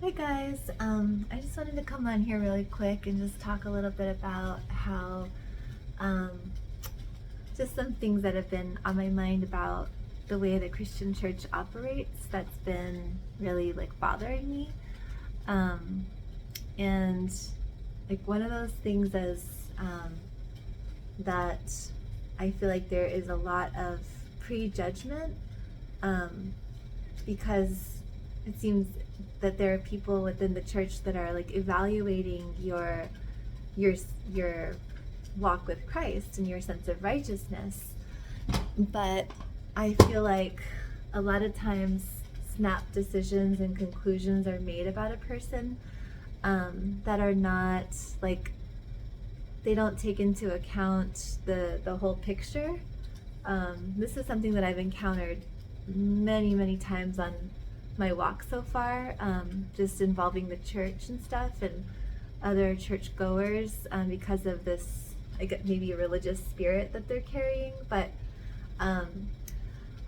Hi guys, I just wanted to come on here really quick and just talk a little bit about how um, just some things that have been on my mind about the way the Christian church operates that's been really like bothering me. Um, and like one of those things is that I feel like there is a lot of prejudgment because it seems that there are people within the church that are like evaluating your your walk with Christ and your sense of righteousness. But I feel like a lot of times snap decisions and conclusions are made about a person that are not like, they don't take into account the whole picture. This is something that I've encountered many times on my walk so far, just involving the church and stuff and other church goers, because of this, I get maybe a religious spirit that they're carrying. But I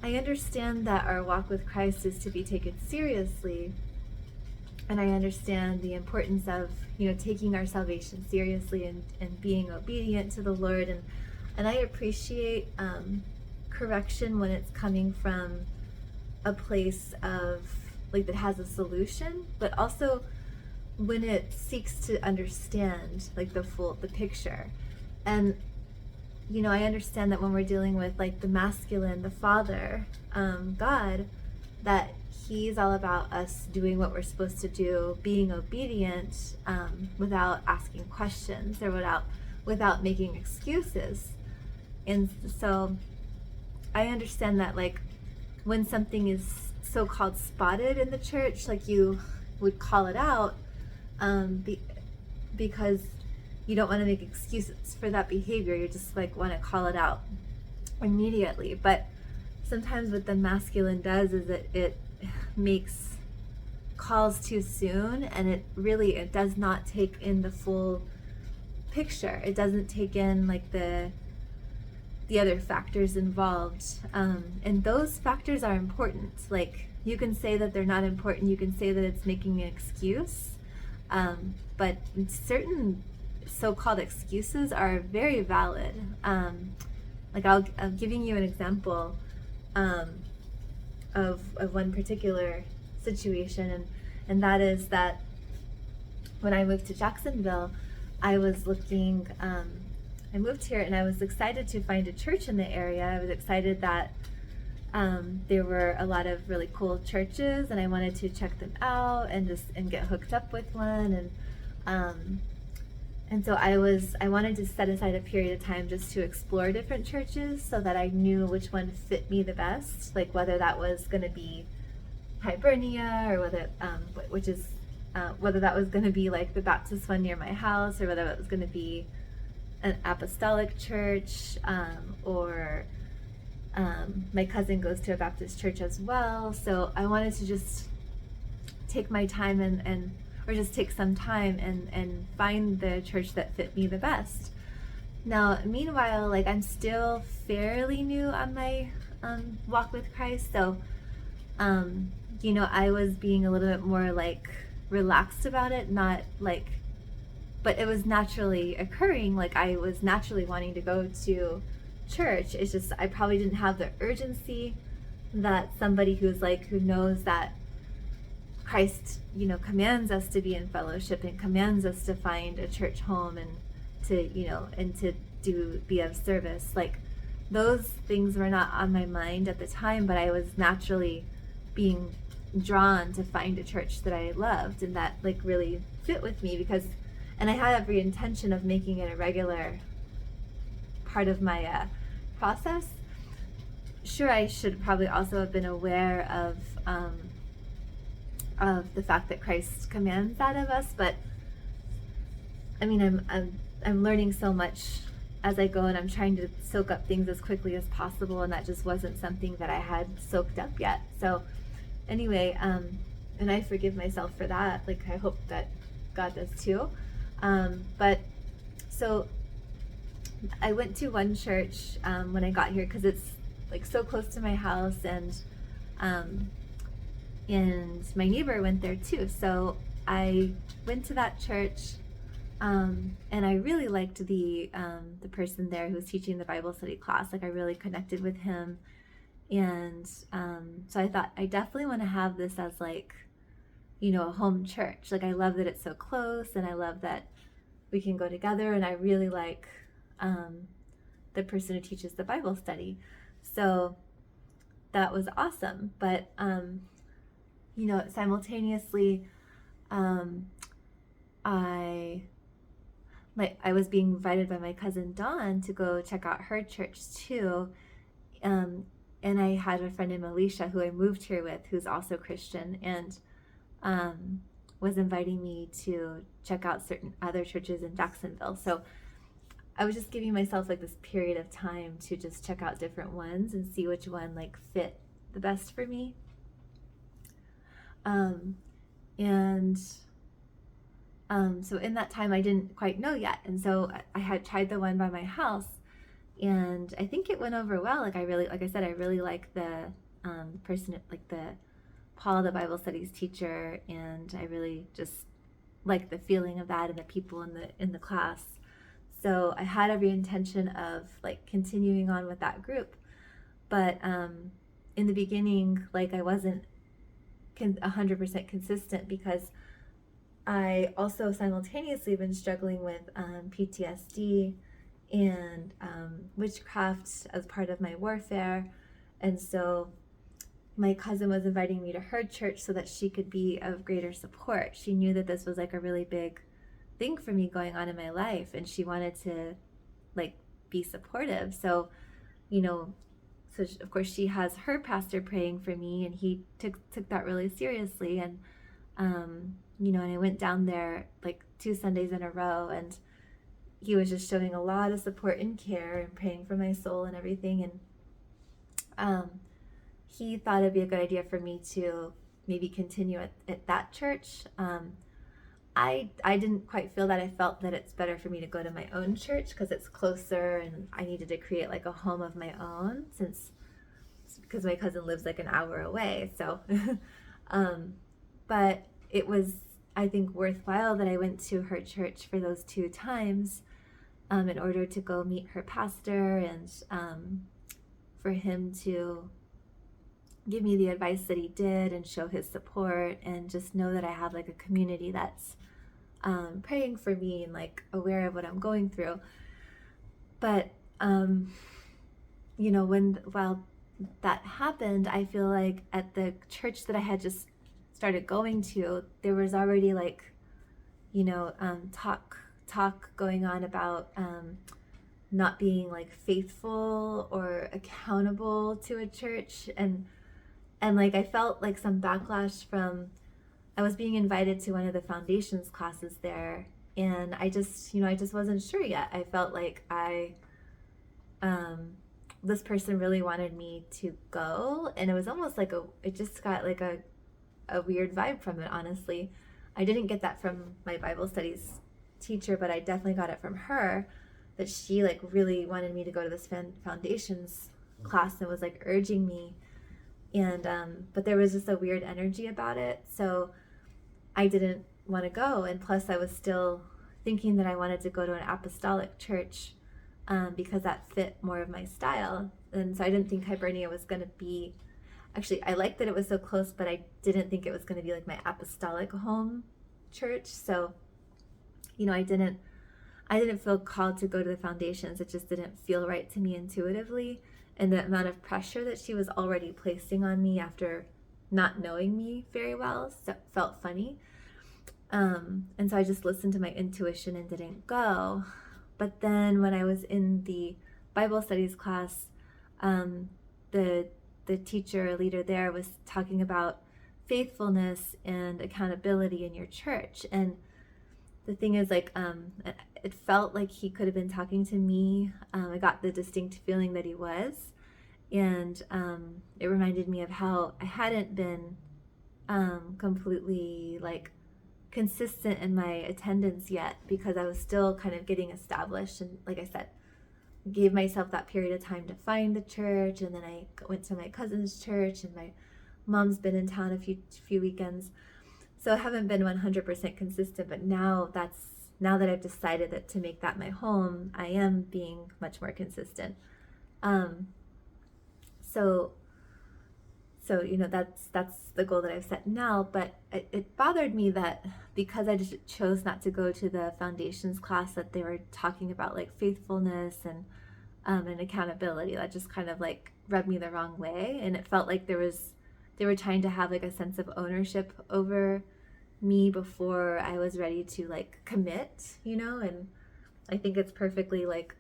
understand that our walk with Christ is to be taken seriously, and I understand the importance of taking our salvation seriously and being obedient to the Lord, and I appreciate correction when it's coming from a place of like that has a solution, but also when it seeks to understand like the picture. And I understand that when we're dealing with like the masculine, the Father, God, that He's all about us doing what we're supposed to do, being obedient, without asking questions or without making excuses. And so I understand that like when something is so-called spotted in the church, like you would call it out, because you don't want to make excuses for that behavior. You just like want to call it out immediately. But sometimes what the masculine does is it makes calls too soon, and it does not take in the full picture. It doesn't take in like the other factors involved, and those factors are important. Like, you can say that they're not important, you can say that it's making an excuse, but certain so-called excuses are very valid. Like I'm giving you an example of one particular situation, and that is that when I moved to Jacksonville, I was looking. I moved here and I was excited to find a church in the area. I was excited that there were a lot of really cool churches, and I wanted to check them out and get hooked up with one. And so I wanted to set aside a period of time just to explore different churches so that I knew which one fit me the best, like whether that was going to be Hibernia or whether that was going to be like the Baptist one near my house, or whether it was going to be an apostolic church, or my cousin goes to a Baptist church as well. So I wanted to just take my time or just take some time and find the church that fit me the best. Now, meanwhile, like I'm still fairly new on my walk with Christ, so I was being a little bit more like relaxed about it, not like, but it was naturally occurring. Like I was naturally wanting to go to church. It's just I probably didn't have the urgency that somebody who knows that Christ, commands us to be in fellowship and commands us to find a church home and to be of service. Like those things were not on my mind at the time, but I was naturally being drawn to find a church that I loved and that like really fit with me, and I had every intention of making it a regular part of my process. Sure, I should probably also have been aware of the fact that Christ commands that of us, but I mean, I'm learning so much as I go, and I'm trying to soak up things as quickly as possible, and that just wasn't something that I had soaked up yet. So anyway, and I forgive myself for that. Like I hope that God does too. But so I went to one church when I got here because it's like so close to my house, and and my neighbor went there too. So I went to that church, and I really liked the person there who was teaching the Bible study class. Like I really connected with him, and so I thought I definitely want to have this as like, a home church. Like I love that it's so close, and I love that we can go together, and I really like the person who teaches the Bible study. So that was awesome. But simultaneously, um, I was being invited by my cousin Dawn to go check out her church too. And I had a friend named Alicia who I moved here with, who's also Christian, and was inviting me to check out certain other churches in Jacksonville. So I was just giving myself like this period of time to just check out different ones and see which one like fit the best for me. And so in that time I didn't quite know yet. And so I had tried the one by my house, and I think it went over well. Like I really like the person, like the Paul, the Bible studies teacher, and I really just like the feeling of that and the people in the class. So I had every intention of like continuing on with that group. But in the beginning, like I wasn't 100% consistent, because I also simultaneously been struggling with PTSD and witchcraft as part of my warfare. And so my cousin was inviting me to her church so that she could be of greater support. She knew that this was like a really big thing for me going on in my life, and she wanted to like be supportive. So, of course she has her pastor praying for me, and he took that really seriously. And and I went down there like 2 Sundays in a row, and he was just showing a lot of support and care and praying for my soul and everything. And he thought it'd be a good idea for me to maybe continue at that church. I didn't quite feel that. I felt that it's better for me to go to my own church because it's closer, and I needed to create like a home of my own, because my cousin lives like an hour away. So, but it was, I think, worthwhile that I went to her church for those 2 times, in order to go meet her pastor, and for him to give me the advice that he did and show his support, and just know that I have like a community that's praying for me and like aware of what I'm going through. But while that happened, I feel like at the church that I had just started going to, there was already like talk going on about not being like faithful or accountable to a church, and like I felt like some backlash from, I was being invited to one of the foundations classes there, and I just wasn't sure yet. I felt like this person really wanted me to go, and it was almost like it just got like a weird vibe from it, honestly. I didn't get that from my Bible studies teacher, but I definitely got it from her, that she like really wanted me to go to this foundations class and was like urging me. And but there was just a weird energy about it, so I didn't want to go. And plus I was still thinking that I wanted to go to an apostolic church, because that fit more of my style. And so I didn't think Hibernia was going to be, actually I liked that it was so close, but I didn't think it was going to be like my apostolic home church. So I didn't feel called to go to the foundations. It just didn't feel right to me intuitively, and the amount of pressure that she was already placing on me after not knowing me very well felt funny. And so I just listened to my intuition and didn't go. But then when I was in the Bible studies class, the teacher leader there was talking about faithfulness and accountability in your church. And the thing is, like, it felt like he could have been talking to me. I got the distinct feeling that he was. And it reminded me of how I hadn't been completely like consistent in my attendance yet, because I was still kind of getting established. And like I said, gave myself that period of time to find the church. And then I went to my cousin's church, and my mom's been in town a few weekends, so I haven't been 100% consistent. But now that I've decided that to make that my home, I am being much more consistent. Um, so that's the goal that I've set now. But it bothered me that because I just chose not to go to the foundations class, that they were talking about like faithfulness and accountability, that just kind of like rubbed me the wrong way. And it felt like they were trying to have like a sense of ownership over me before I was ready to like commit, and I think it's perfectly like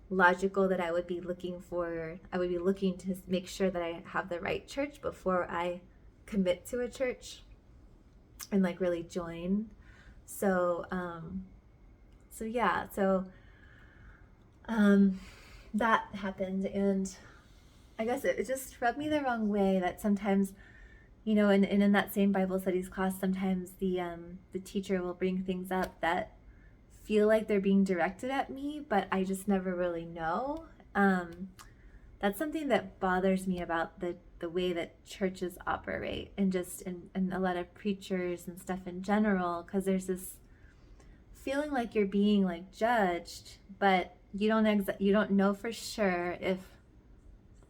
logical that I would be looking to make sure that I have the right church before I commit to a church and like really join. So that happened, and I guess it just rubbed me the wrong way that sometimes, and in that same Bible studies class, sometimes the teacher will bring things up that feel like they're being directed at me, but I just never really know. That's something that bothers me about the way that churches operate, and just and a lot of preachers and stuff in general, because there's this feeling like you're being like judged, but you don't know for sure if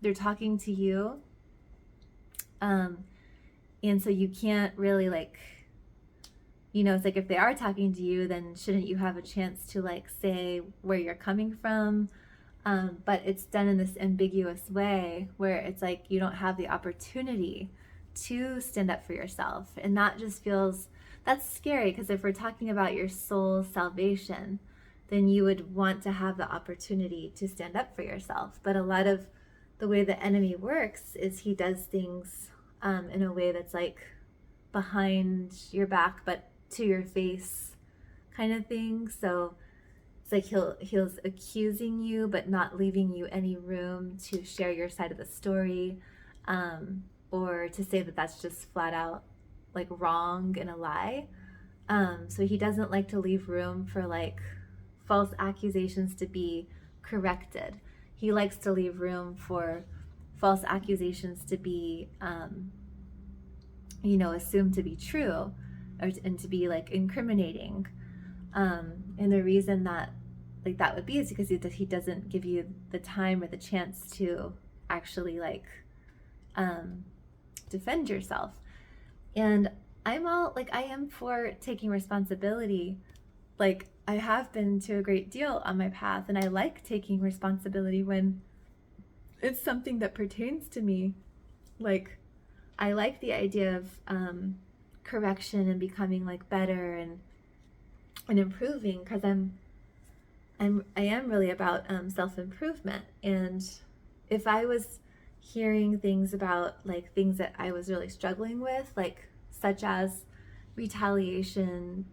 they're talking to you, and so you can't really like, it's like if they are talking to you, then shouldn't you have a chance to like say where you're coming from? But it's done in this ambiguous way where it's like you don't have the opportunity to stand up for yourself, and that's scary, because if we're talking about your soul's salvation, then you would want to have the opportunity to stand up for yourself. But a lot of the way the enemy works is he does things in a way that's like behind your back but to your face kind of thing. So it's like he's accusing you but not leaving you any room to share your side of the story, or to say that that's just flat out like wrong and a lie. So he doesn't like to leave room for like false accusations to be corrected. He likes to leave room for false accusations to be assumed to be true, and to be like incriminating. And the reason that like that would be is because he doesn't give you the time or the chance to actually like defend yourself. And I am for taking responsibility. Like I have been to a great deal on my path, and I like taking responsibility when it's something that pertains to me. Like I like the idea of correction and becoming like better and improving, because I am really about self-improvement. And if I was hearing things about like things that I was really struggling with, like such as retaliation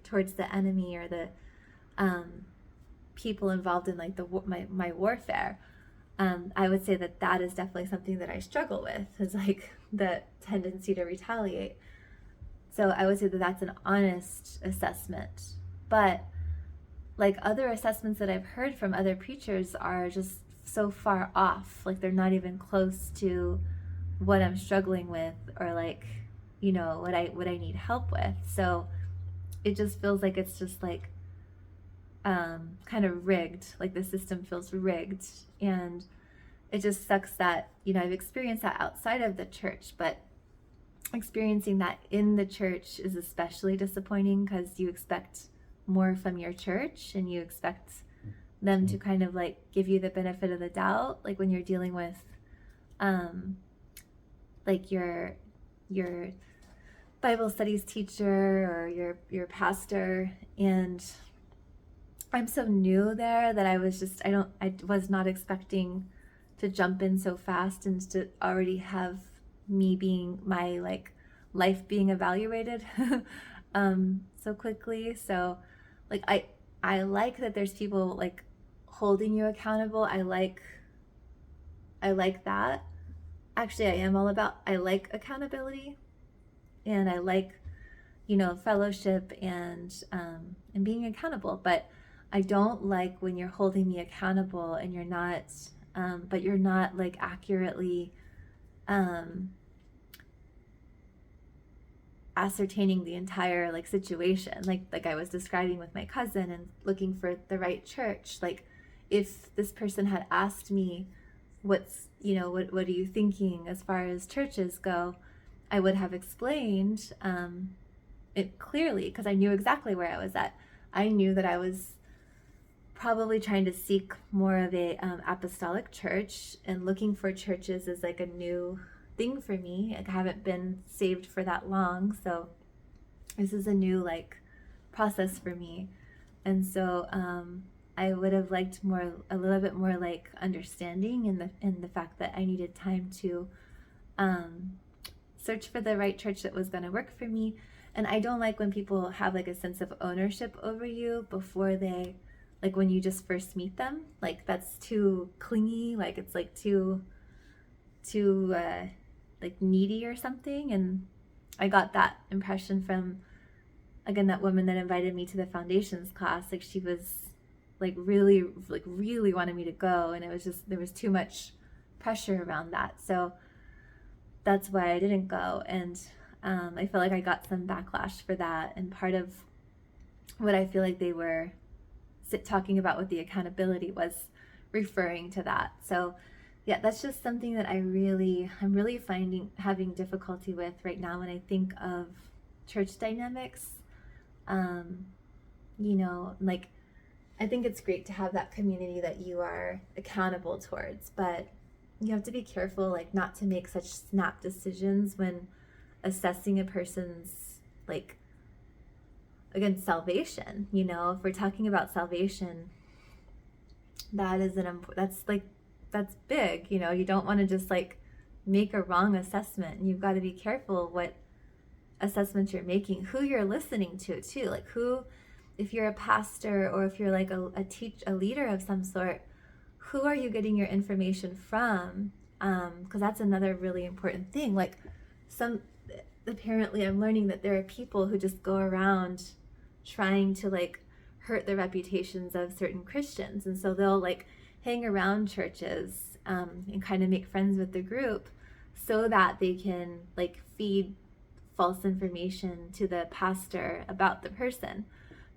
towards the enemy, or the people involved in like my warfare, I would say that is definitely something that I struggle with, is like the tendency to retaliate. So I would say that that's an honest assessment. But like other assessments that I've heard from other preachers are just so far off. Like they're not even close to what I'm struggling with, or like, what I need help with. So it just feels like it's just like kind of rigged. Like the system feels rigged, and it just sucks that I've experienced that outside of the church, but experiencing that in the church is especially disappointing, because you expect more from your church, and you expect them to kind of like give you the benefit of the doubt, like when you're dealing with like your Bible studies teacher or your pastor. And I'm so new there that I was not expecting to jump in so fast and to already have my like life being evaluated so quickly. So like I like that there's people like holding you accountable. I like that. Actually, I like accountability, and I like fellowship and being accountable. But I don't like when you're holding me accountable and you're not but you're not like accurately ascertaining the entire like situation, like I was describing with my cousin, and looking for the right church. Like, if this person had asked me, what's, what are you thinking as far as churches go, I would have explained it clearly, because I knew exactly where I was at. I knew that I was probably trying to seek more of a apostolic church, and looking for churches is like a new thing for me. I haven't been saved for that long, so this is a new like process for me. And so I would have liked a little bit more like understanding in the fact that I needed time to search for the right church that was going to work for me. And I don't like when people have like a sense of ownership over you before they, like when you just first meet them. Like, that's too clingy, like it's like too like needy or something. And I got that impression from, again, that woman that invited me to the foundations class. Like, she was really wanted me to go, and it was just, there was too much pressure around that. So that's why I didn't go. And I feel like I got some backlash for that. And part of what I feel like they were talking about with the accountability was referring to that. So yeah, that's just something that I'm really having difficulty with right now when I think of church dynamics. Like, I think it's great to have that community that you are accountable towards, but you have to be careful, like, not to make such snap decisions when assessing a person's, like, again, salvation. If we're talking about salvation, that's big. You don't want to just like make a wrong assessment. You've got to be careful what assessments you're making, who you're listening to too. Like, who, if you're a pastor or if you're like a leader of some sort, who are you getting your information from? Because that's another really important thing. Like, apparently I'm learning that there are people who just go around trying to like hurt the reputations of certain Christians, and so they'll like hang around churches and kind of make friends with the group so that they can like feed false information to the pastor about the person.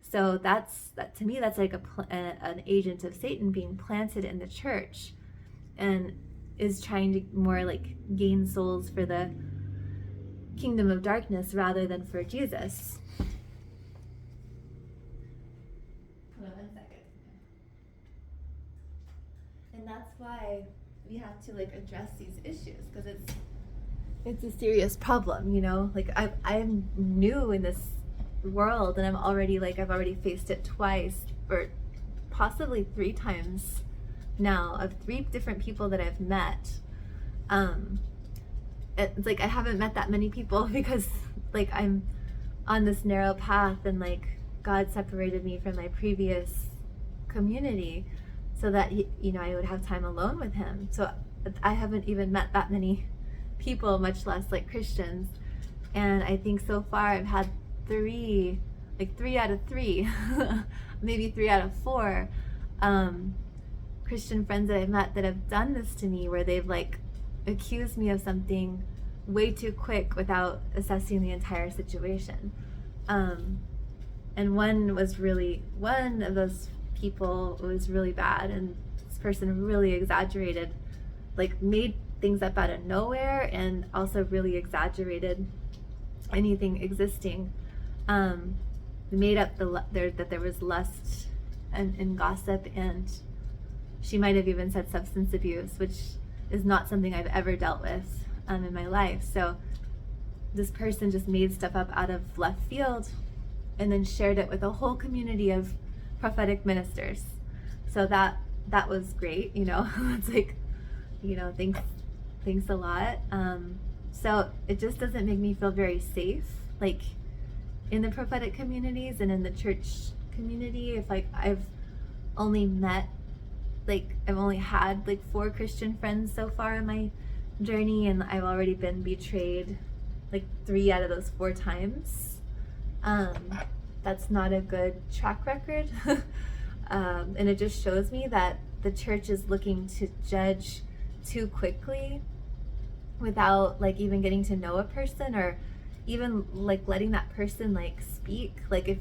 So that to me, that's like an agent of Satan being planted in the church, and is trying to more like gain souls for the kingdom of darkness rather than for Jesus. Hold on 1 second. And that's why we have to like address these issues, because it's a serious problem. Like, I'm new in this world, and I've already faced it twice, or possibly 3 times now, of 3 different people that I've met. It's like I haven't met that many people because like I'm on this narrow path, and like God separated me from my previous community so that I would have time alone with him. So I haven't even met that many people, much less like Christians. And I think so far I've had 3 out of 3 maybe 3 out of 4 Christian friends that I've met that have done this to me, where they've like accused me of something way too quick without assessing the entire situation. And one of those people was really bad, and this person really exaggerated, like made things up out of nowhere, and also really exaggerated anything existing. Made up that there was lust and gossip, and she might have even said substance abuse, which is not something I've ever dealt with in my life. So this person just made stuff up out of left field and then shared it with a whole community of prophetic ministers. So that was great. It's like, thanks a lot. So it just doesn't make me feel very safe, like in the prophetic communities and in the church community. If like I've only had like 4 Christian friends so far in my journey, and I've already been betrayed like 3 out of those 4 times. That's not a good track record. And it just shows me that the church is looking to judge too quickly without like even getting to know a person, or even like letting that person like speak. Like if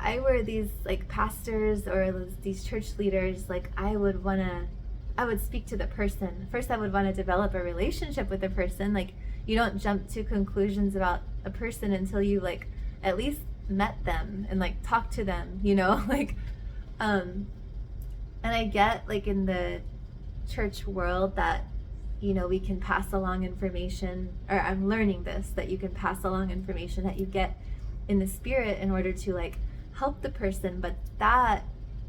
I were these like pastors or these church leaders, like I would speak to the person. First, I would want to develop a relationship with the person. Like, you don't jump to conclusions about a person until you like at least met them and like talk to them, you know? Like, and I get like in the church world that, you know, we can pass along information, or I'm learning this, that you can pass along information that you get in the spirit in order to like help the person, but that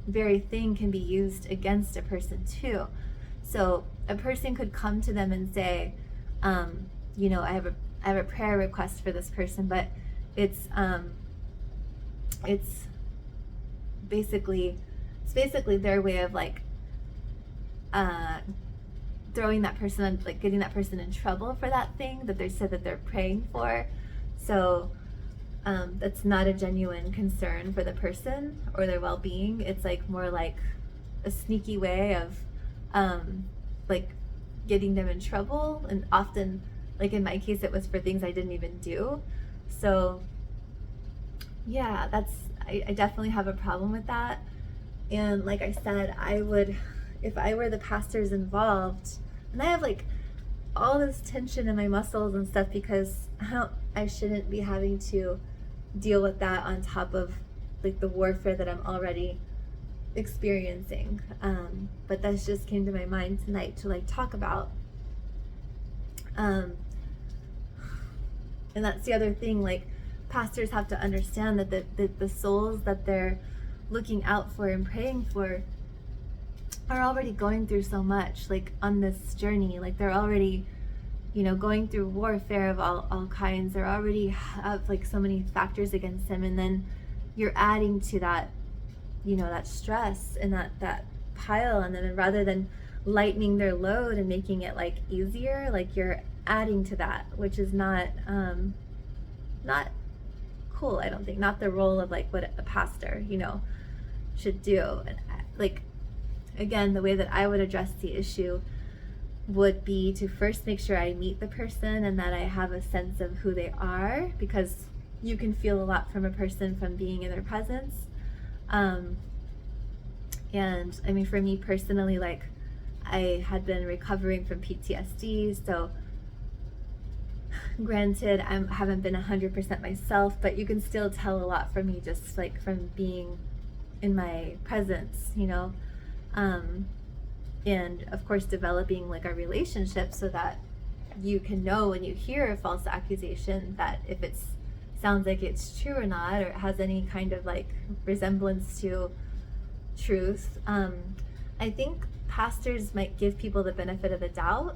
very thing can be used against a person too. So a person could come to them and say, you know, I have a prayer request for this person, but it's basically their way of like throwing that person, like getting that person in trouble for that thing that they said that they're praying for. So that's not a genuine concern for the person or their well-being. It's like more like a sneaky way of like getting them in trouble, and often, like in my case, it was for things I didn't even do. So yeah, I definitely have a problem with that. And like I said, I would, if I were the pastors involved, and I have like all this tension in my muscles and stuff because I shouldn't be having to deal with that on top of like the warfare that I'm already experiencing. But that just came to my mind tonight to like talk about. And that's the other thing, like pastors have to understand that the souls that they're looking out for and praying for are already going through so much, like on this journey. Like they're already, you know, going through warfare of all kinds. They're already have like so many factors against them, and then you're adding to that, you know, that stress and that pile on them. And rather than lightening their load and making it like easier, like you're adding to that, which is not cool. I don't think, not the role of like what a pastor, you know, should do. And like, again, the way that I would address the issue would be to first make sure I meet the person and that I have a sense of who they are, because you can feel a lot from a person from being in their presence. And I mean, for me personally, like I had been recovering from PTSD, so granted, I haven't been 100% myself, but you can still tell a lot from me just like from being in my presence, you know. And of course developing like a relationship so that you can know when you hear a false accusation that if it sounds like it's true or not, or it has any kind of like resemblance to truth. I think pastors might give people the benefit of the doubt,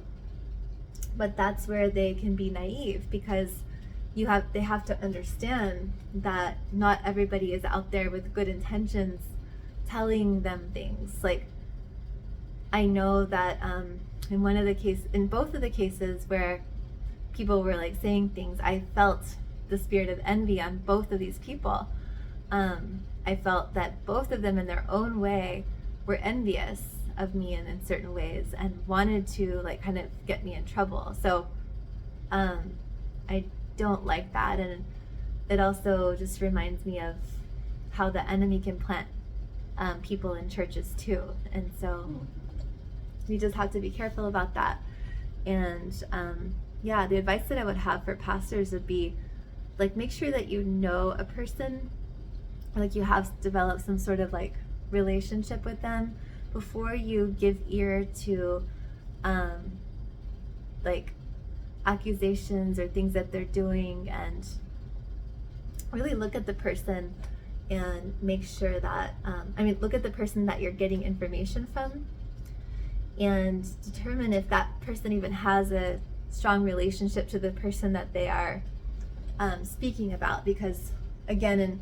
but that's where they can be naive, because they have to understand that not everybody is out there with good intentions telling them things. Like I know that in both of the cases where people were like saying things, I felt the spirit of envy on both of these people. I felt that both of them in their own way were envious of me in certain ways and wanted to like kind of get me in trouble. So I don't like that, and it also just reminds me of how the enemy can plant people in churches too. And so we just have to be careful about that. And yeah, the advice that I would have for pastors would be like, make sure that you know a person, like you have developed some sort of like relationship with them before you give ear to like accusations or things that they're doing, and really look at the person and make sure that look at the person that you're getting information from and determine if that person even has a strong relationship to the person that they are speaking about. Because again, in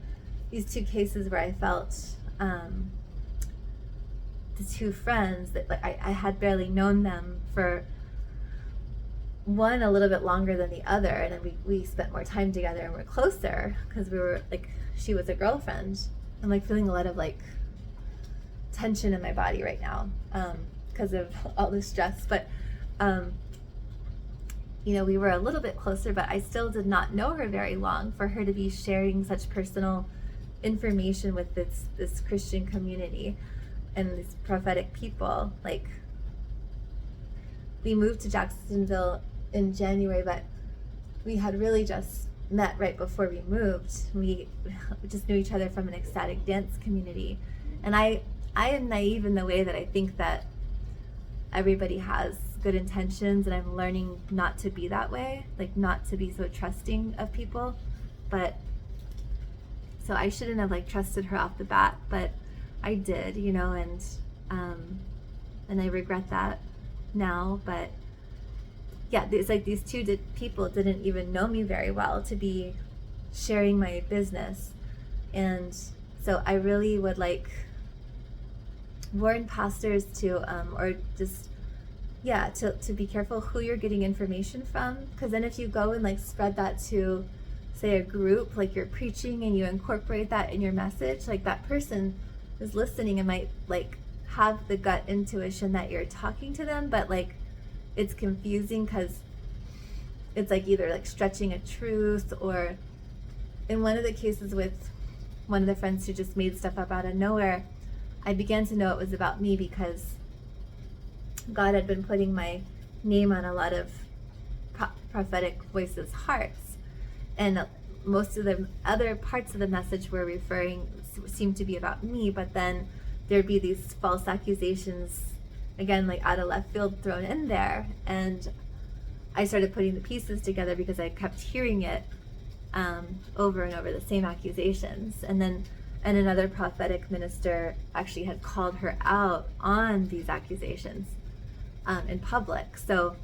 these two cases where I felt the two friends that like I had barely known them, for one a little bit longer than the other, and then we spent more time together and we're closer because we were like, she was a girlfriend. I'm like feeling a lot of like tension in my body right now, because of all the stress. But we were a little bit closer, but I still did not know her very long for her to be sharing such personal information with this Christian community and these prophetic people. Like, we moved to Jacksonville in January, but we had really just met right before we moved. We just knew each other from an ecstatic dance community. And I am naive in the way that I think that everybody has good intentions, and I'm learning not to be that way, like not to be so trusting of people. But so I shouldn't have like trusted her off the bat, but I did, and I regret that now. But yeah, it's like these two people didn't even know me very well to be sharing my business. And so I really would like warn pastors to or just to be careful who you're getting information from, because then if you go and like spread that to, say, a group, like you're preaching and you incorporate that in your message, like that person is listening and might like have the gut intuition that you're talking to them, but like it's confusing because it's like either like stretching a truth, or in one of the cases with one of the friends who just made stuff up out of nowhere, I began to know it was about me because God had been putting my name on a lot of prophetic voices' hearts, and most of the other parts of the message were seemed to be about me, but then there'd be these false accusations, again, like out of left field, thrown in there. And I started putting the pieces together because I kept hearing it over and over, the same accusations. And another prophetic minister actually had called her out on these accusations in public. So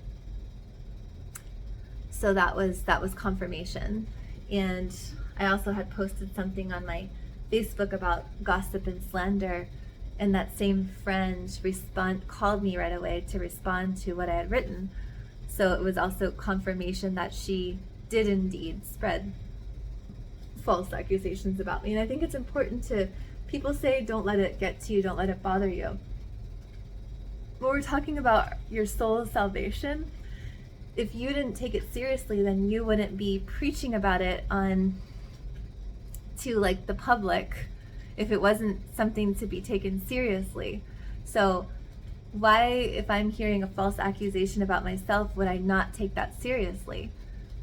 that was confirmation. And I also had posted something on my Facebook about gossip and slander, and that same friend called me right away to respond to what I had written. So it was also confirmation that she did indeed spread false accusations about me. And I think it's important people say, don't let it get to you, don't let it bother you. When we're talking about your soul's salvation, if you didn't take it seriously, then you wouldn't be preaching about it to like the public if it wasn't something to be taken seriously. So why, if I'm hearing a false accusation about myself, would I not take that seriously?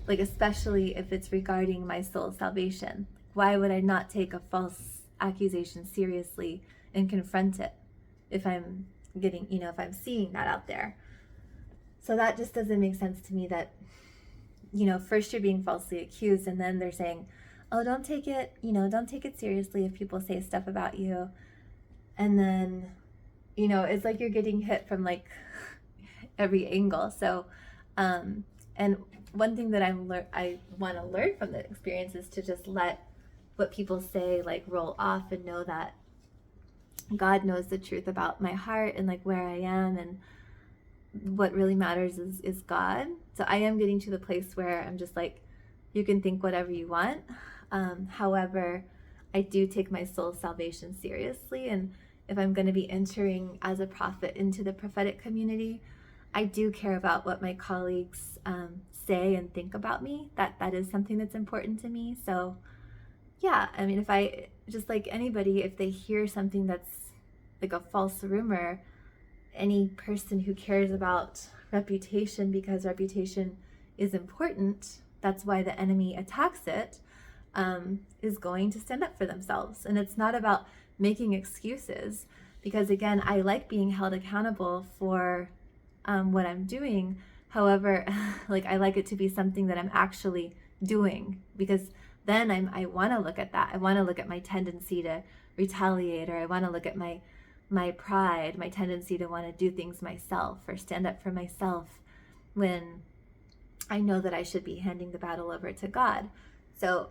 Like, especially if it's regarding my soul's salvation. Why would I not take a false accusation seriously and confront it if I'm if I'm seeing that out there? So that just doesn't make sense to me, that, first you're being falsely accused, and then they're saying, oh, don't take it seriously if people say stuff about you. And then, it's like you're getting hit from like every angle. So, and one thing that I want to learn from the experience is to just let what people say like roll off, and know that God knows the truth about my heart and like where I am, and what really matters is God. So I am getting to the place where I'm just like, you can think whatever you want. However, I do take my soul's salvation seriously. And if I'm going to be entering as a prophet into the prophetic community, I do care about what my colleagues say and think about me. That is something that's important to me. So yeah, I mean, if I, just like anybody, if they hear something that's like a false rumor, any person who cares about reputation, because reputation is important, that's why the enemy attacks it, is going to stand up for themselves. And it's not about making excuses, because again, I like being held accountable for what I'm doing. However, like, I like it to be something that I'm actually doing, because then I want to look at that. I want to look at my tendency to retaliate, or I want to look at my pride, my tendency to want to do things myself or stand up for myself, when I know that I should be handing the battle over to God. So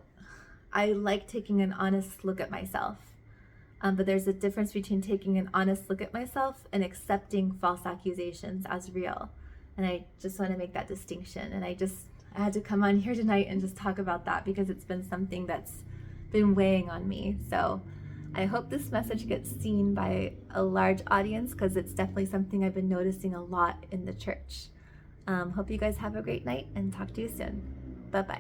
I like taking an honest look at myself. But there's a difference between taking an honest look at myself and accepting false accusations as real. And I just want to make that distinction. And I had to come on here tonight and just talk about that, because it's been something that's been weighing on me. So I hope this message gets seen by a large audience, because it's definitely something I've been noticing a lot in the church. Hope you guys have a great night, and talk to you soon. Bye-bye.